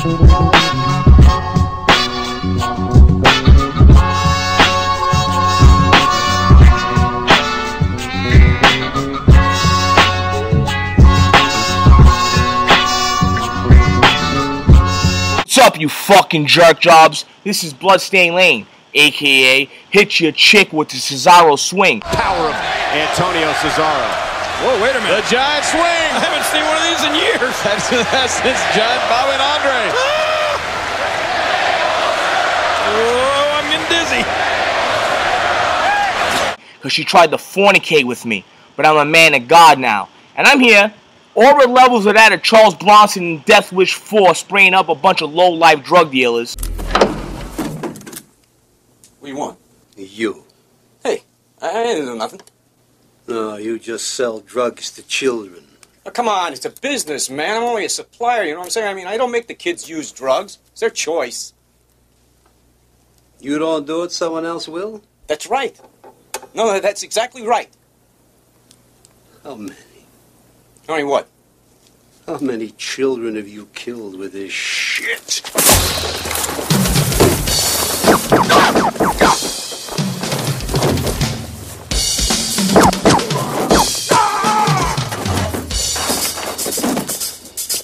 What's up, you fucking jerk jobs? This is Bloodstain Lane, aka hit your chick with the Cesaro swing. Power of Antonio Cesaro. Whoa, wait a minute. The giant swing. I haven't seen one of these in years. That's since Giant Bob and Andre. Oh, I'm getting dizzy. Because she tried to fornicate with me, but I'm a man of God now. And I'm here. Aura levels of that of Charles Bronson in Death Wish 4 spraying up a bunch of low-life drug dealers. What do you want? You. Hey, I didn't do nothing. No, you just sell drugs to children. Oh, come on, it's a business, man. I'm only a supplier, you know what I'm saying? I mean, I don't make the kids use drugs. It's their choice. You don't do it, someone else will? That's right. No, that's exactly right. How many? How many what? How many children have you killed with this shit?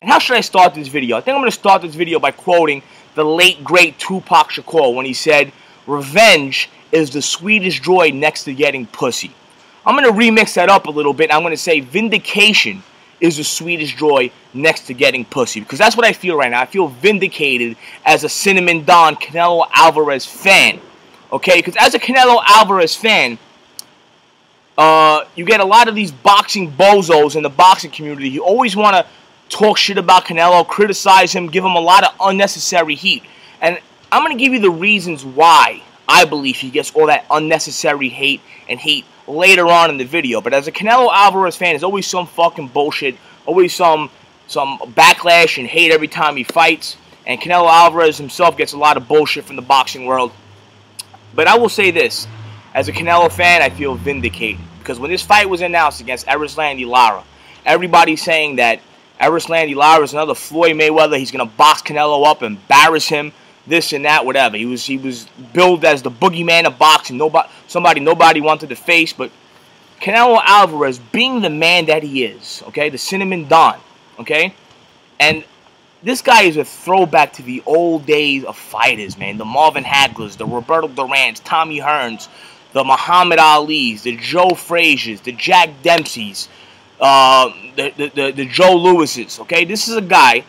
And how should I start this video? I think I'm going to start this video by quoting the late, great Tupac Shakur when he said, "Revenge is the sweetest joy next to getting pussy." I'm going to remix that up a little bit. I'm going to say vindication is the sweetest joy next to getting pussy. Because that's what I feel right now. I feel vindicated as a Cinnamon Don Canelo Alvarez fan. Okay? Because as a Canelo Alvarez fan, you get a lot of these boxing bozos in the boxing community. You always want to talk shit about Canelo, criticize him, give him a lot of unnecessary heat. And I'm going to give you the reasons why I believe he gets all that unnecessary hate and heat later on in the video. But as a Canelo Alvarez fan, there's always some fucking bullshit, always some backlash and hate every time he fights. And Canelo Alvarez himself gets a lot of bullshit from the boxing world. But I will say this, as a Canelo fan, I feel vindicated. Because when this fight was announced against Erislandy Lara, everybody's saying that Erislandy Lara is another Floyd Mayweather. He's going to box Canelo up, embarrass him, this and that, whatever. He was billed as the boogeyman of boxing. Somebody nobody wanted to face. But Canelo Alvarez, being the man that he is, okay, the Cinnamon Don, okay, and this guy is a throwback to the old days of fighters, man. The Marvin Haglers, the Roberto Durants, Tommy Hearns, the Muhammad Alis, the Joe Frazier's, the Jack Dempsey's, the Joe Lewis's, okay? This is a guy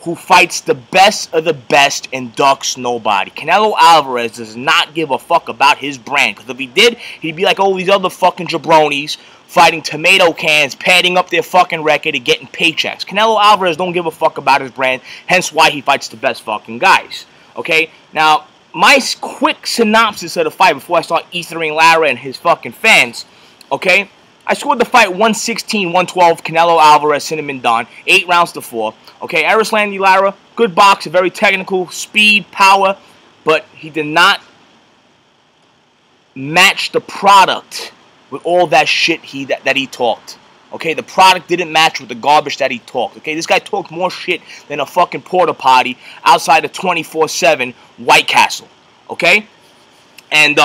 who fights the best of the best and ducks nobody. Canelo Alvarez does not give a fuck about his brand. Because if he did, he'd be like all these other fucking jabronis fighting tomato cans, padding up their fucking record and getting paychecks. Canelo Alvarez don't give a fuck about his brand, hence why he fights the best fucking guys. Okay? Now, my quick synopsis of the fight before I start ethering Lara and his fucking fans, okay? I scored the fight 116-112, Canelo Alvarez, Cinnamon Don, 8 rounds to 4. Okay, Erislandy Lara, good boxer, very technical, speed, power, but he did not match the product with all that shit that he talked. Okay, the product didn't match with the garbage that he talked. Okay, this guy talked more shit than a fucking porta potty outside of 24/7 White Castle. Okay, and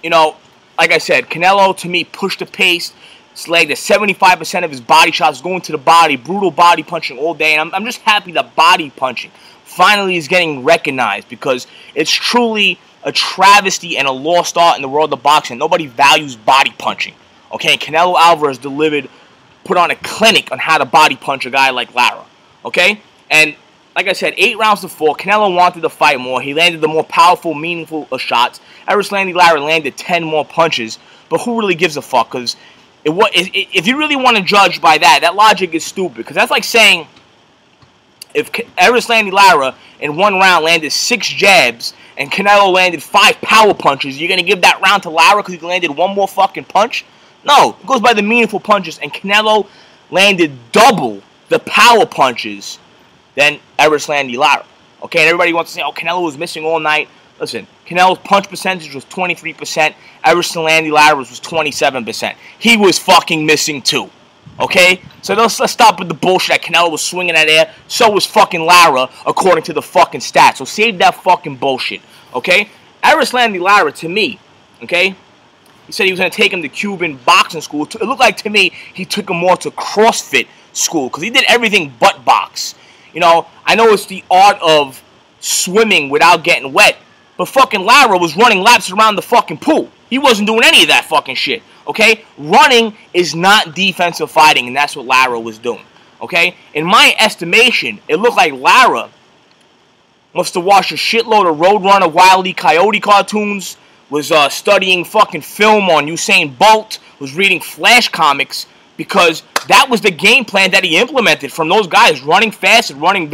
you know, like I said, Canelo to me pushed the pace. Slagged at 75% of his body shots going to the body, brutal body punching all day. And I'm just happy that body punching finally is getting recognized, because it's truly a travesty and a lost art in the world of boxing. Nobody values body punching. Okay, Canelo Alvarez put on a clinic on how to body punch a guy like Lara. Okay, and like I said, 8 rounds to 4. Canelo wanted to fight more. He landed the more powerful, meaningful shots. Erislandy Lara landed 10 more punches. But who really gives a fuck? Because if you really want to judge by that logic is stupid. Because that's like saying if Erislandy Lara in 1 round landed 6 jabs and Canelo landed 5 power punches, you're going to give that round to Lara because he landed 1 more fucking punch? No, it goes by the meaningful punches. And Canelo landed double the power punches than Erislandy Lara. Okay, and everybody wants to say, oh, Canelo was missing all night. Listen, Canelo's punch percentage was 23%. Erislandy Lara's was 27%. He was fucking missing too. Okay? So let's stop with the bullshit that Canelo was swinging that air. So was fucking Lara, according to the fucking stats. So save that fucking bullshit. Okay? Erislandy Lara, to me, okay? He said he was going to take him to Cuban boxing school. It looked like to me he took him more to CrossFit school because he did everything but box. You know, I know it's the art of swimming without getting wet, but fucking Lara was running laps around the fucking pool. He wasn't doing any of that fucking shit, okay? Running is not defensive fighting, and that's what Lara was doing, okay? In my estimation, it looked like Lara must have watched a shitload of Roadrunner, Wile E. Coyote cartoons, was studying fucking film on Usain Bolt, was reading Flash comics, because that was the game plan that he implemented from those guys, running fast and running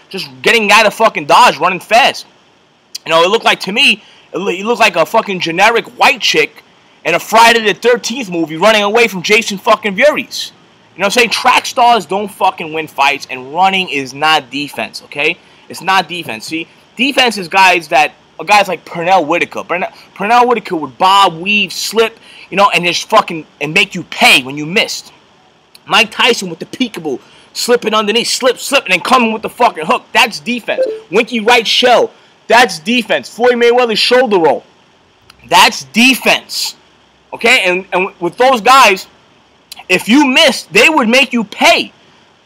just getting out of fucking dodge, running fast. You know, it looked like, to me, he looked like a fucking generic white chick in a Friday the 13th movie running away from Jason fucking Voorhees. You know what I'm saying? Track stars don't fucking win fights, and running is not defense, okay? It's not defense. See, defense is guys like Pernell Whitaker. Pernell Whitaker would bob, weave, slip, you know, and just fucking and make you pay when you missed. Mike Tyson with the peekaboo, slipping underneath, slip, and then coming with the fucking hook. That's defense. Winky right shell. That's defense. Floyd Mayweather's shoulder roll. That's defense. Okay, and with those guys, if you missed, they would make you pay.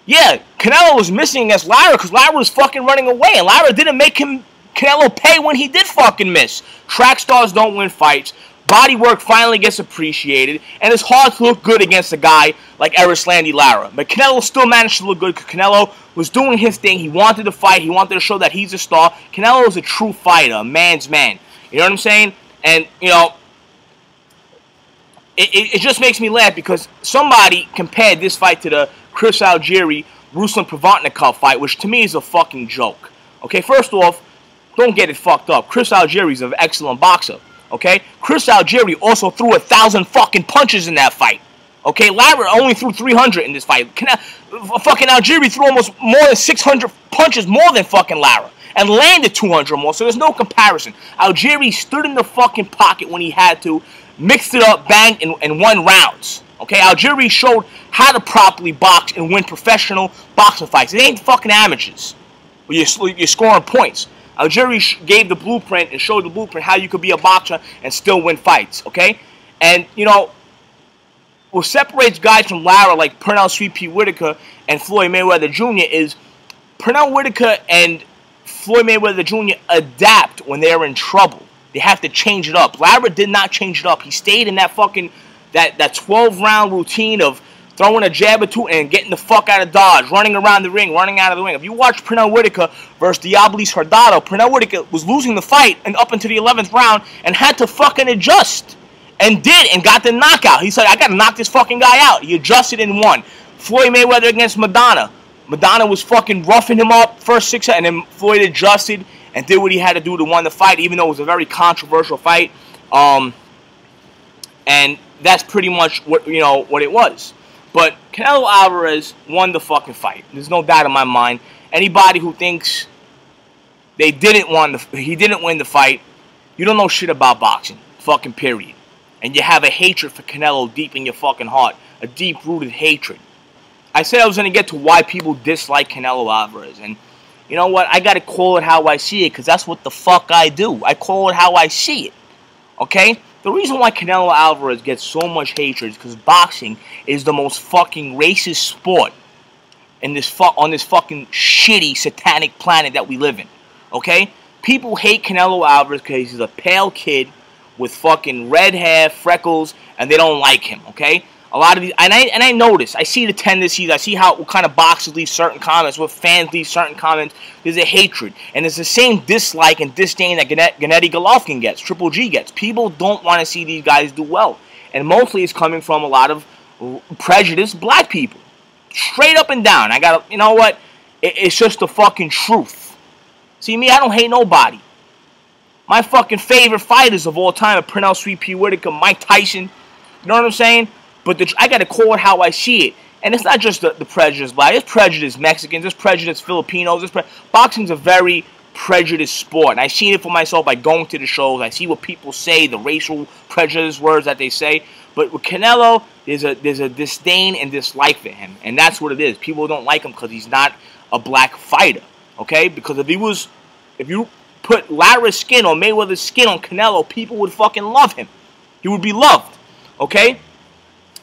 Yeah, Canelo was missing against Lara because Lara was fucking running away, and Lara didn't make Canelo pay when he did fucking miss. Track stars don't win fights. Body work finally gets appreciated, and it's hard to look good against a guy like Erislandy Lara. But Canelo still managed to look good because Canelo was doing his thing. He wanted to fight. He wanted to show that he's a star. Canelo is a true fighter, a man's man. You know what I'm saying? And, you know, it just makes me laugh because somebody compared this fight to the Chris Algieri, Ruslan Provatnikov fight, which to me is a fucking joke. Okay, first off, don't get it fucked up. Chris Algieri's an excellent boxer. Okay? Chris Algieri also threw 1,000 fucking punches in that fight. Okay? Lara only threw 300 in this fight. Fucking Algieri threw almost more than 600 punches more than fucking Lara. And landed 200 more, so there's no comparison. Algieri stood in the fucking pocket when he had to, mixed it up, banged, and won rounds. Okay? Algieri showed how to properly box and win professional boxing fights. It ain't fucking amateurs. You're scoring points. Algieri gave the blueprint and showed the blueprint how you could be a boxer and still win fights, okay? And, you know, what separates guys from Lara like Pernell Sweet Pea Whitaker and Floyd Mayweather Jr. is Pernell Whitaker and Floyd Mayweather Jr. adapt when they're in trouble. They have to change it up. Lara did not change it up. He stayed in that fucking, that 12-round routine of throwing a jab or two and getting the fuck out of dodge, running around the ring, running out of the ring. If you watch Pernell Whitaker versus Diablis Hurtado, Pernell Whitaker was losing the fight and up into the 11th round and had to fucking adjust. And did, and got the knockout. He said, I got to knock this fucking guy out. He adjusted and won. Floyd Mayweather against Madonna. Madonna was fucking roughing him up first 6 seconds, and then Floyd adjusted and did what he had to do to win the fight, even though it was a very controversial fight. And that's pretty much what, you know, what it was. But Canelo Alvarez won the fucking fight. There's no doubt in my mind. Anybody who thinks he didn't win the fight, you don't know shit about boxing. Fucking period. And you have a hatred for Canelo deep in your fucking heart. A deep-rooted hatred. I said I was going to get to why people dislike Canelo Alvarez. And you know what? I got to call it how I see it, because that's what the fuck I do. I call it how I see it. Okay? The reason why Canelo Alvarez gets so much hatred is because boxing is the most fucking racist sport in on this fucking shitty satanic planet that we live in. Okay? People hate Canelo Alvarez because he's a pale kid with fucking red hair, freckles, and they don't like him. Okay? A lot of these, and I notice, I see the tendencies, I see what kind of boxers leave certain comments, what fans leave certain comments. There's a hatred, and it's the same dislike and disdain that Gennady Golovkin gets, Triple G gets. People don't want to see these guys do well, and mostly it's coming from a lot of prejudiced black people, straight up and down. You know what? It's just the fucking truth. See me, I don't hate nobody. My fucking favorite fighters of all time are Pernell Sweet Pea Whitaker, Mike Tyson. You know what I'm saying? But I got to call it how I see it. And it's not just the prejudice black. It's prejudice Mexicans. It's prejudice Filipinos. Boxing's a very prejudiced sport. And I've seen it for myself by going to the shows. I see what people say, the racial prejudice words that they say. But with Canelo, There's a disdain and dislike for him, and that's what it is. People don't like him because he's not a black fighter, okay? Because if you put Lara's skin or Mayweather's skin on Canelo, people would fucking love him. He would be loved, okay?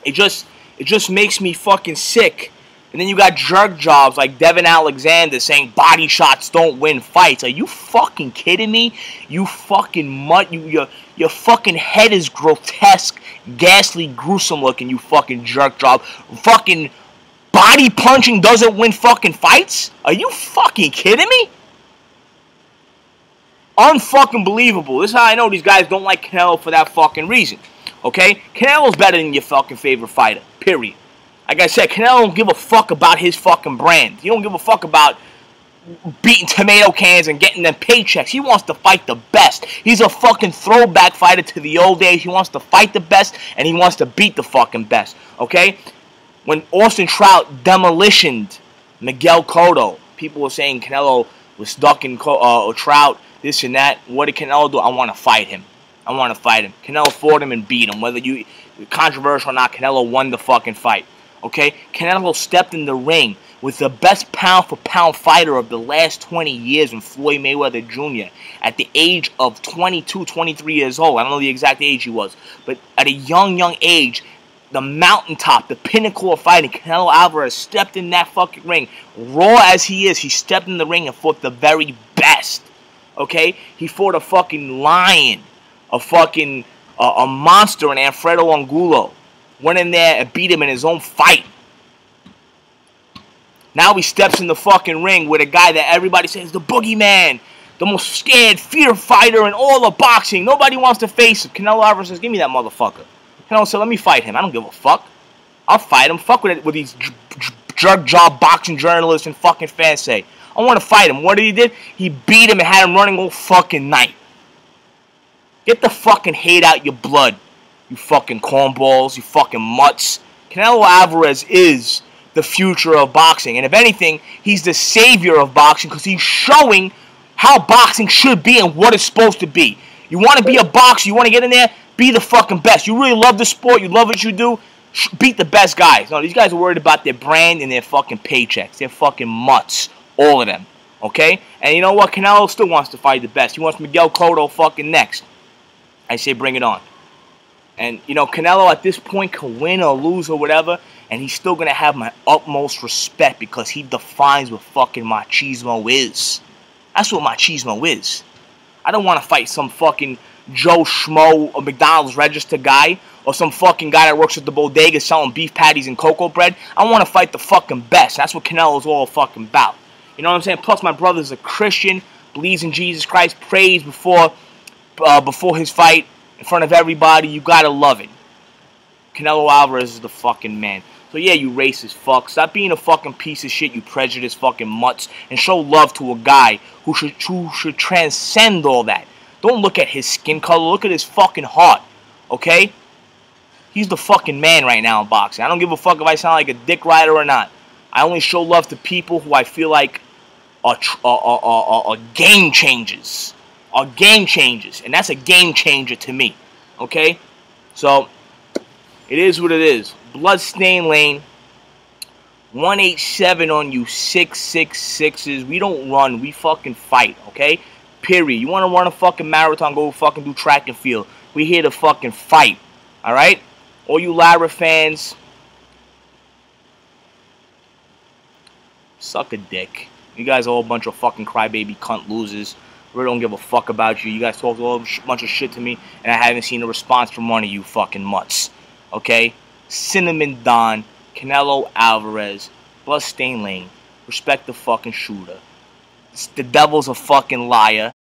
It just makes me fucking sick. And then you got jerk jobs like Devin Alexander saying body shots don't win fights. Are you fucking kidding me? You fucking mutt. Your fucking head is grotesque, ghastly, gruesome looking, you fucking jerk job. Fucking body punching doesn't win fucking fights? Are you fucking kidding me? Unfucking believable. This is how I know these guys don't like Canelo for that fucking reason. Okay? Canelo's better than your fucking favorite fighter. Period. Like I said, Canelo don't give a fuck about his fucking brand. He don't give a fuck about beating tomato cans and getting them paychecks. He wants to fight the best. He's a fucking throwback fighter to the old days. He wants to fight the best, and he wants to beat the fucking best. Okay? When Austin Trout demolitioned Miguel Cotto, people were saying Canelo was stuck in Trout, this and that. What did Canelo do? I want to fight him. I want to fight him. Canelo fought him and beat him. Whether you controversial or not, Canelo won the fucking fight. Okay? Canelo stepped in the ring with the best pound-for-pound fighter of the last 20 years in Floyd Mayweather Jr. at the age of 22, 23 years old. I don't know the exact age he was. But at a young age, the mountaintop, the pinnacle of fighting, Canelo Alvarez stepped in that fucking ring. Raw as he is, he stepped in the ring and fought the very best. Okay? He fought a fucking lion. A fucking a monster in Alfredo Angulo. Went in there and beat him in his own fight. Now he steps in the fucking ring with a guy that everybody says is the boogeyman, the most scared, fear fighter in all of boxing. Nobody wants to face him. Canelo Alvarez says, give me that motherfucker. Canelo said, let me fight him. I don't give a fuck. I'll fight him. Fuck with these jerk job boxing journalists and fucking fans say. I want to fight him. What did he did? He beat him and had him running all fucking night. Get the fucking hate out your blood. You fucking cornballs, you fucking mutts. Canelo Alvarez is the future of boxing. And if anything, he's the savior of boxing because he's showing how boxing should be and what it's supposed to be. You want to be a boxer, you want to get in there, be the fucking best. You really love the sport, you love what you do, beat the best guys. No, these guys are worried about their brand and their fucking paychecks. They're fucking mutts. All of them. Okay? And you know what? Canelo still wants to fight the best. He wants Miguel Cotto fucking next. I say bring it on. And, you know, Canelo at this point can win or lose or whatever, and he's still going to have my utmost respect because he defines what fucking machismo is. That's what machismo is. I don't want to fight some fucking Joe Schmo or McDonald's register guy or some fucking guy that works at the bodega selling beef patties and cocoa bread. I want to fight the fucking best. That's what Canelo's all fucking about. You know what I'm saying? Plus, my brother's a Christian, believes in Jesus Christ, prays before his fight. In front of everybody, you gotta love it. Canelo Alvarez is the fucking man. So yeah, you racist fuck. Stop being a fucking piece of shit, you prejudiced fucking mutts, and show love to a guy who should transcend all that. Don't look at his skin color, look at his fucking heart. Okay? He's the fucking man right now in boxing. I don't give a fuck if I sound like a dick rider or not. I only show love to people who I feel like are game changers. Are game changers, and that's a game changer to me. Okay, so it is what it is. Bloodstain Lane, 187 on you 666s. We don't run, we fucking fight. Okay, period. You want to run a fucking marathon? Go fucking do track and field. We here to fucking fight. All right, all you Lara fans, suck a dick. You guys are all a bunch of fucking crybaby cunt losers. Really don't give a fuck about you. You guys talked a bunch of shit to me, and I haven't seen a response from one of you fucking mutts. Okay? Cinnamon Don, Canelo Alvarez, Bloodstain Lane. Respect the fucking shooter. The devil's a fucking liar.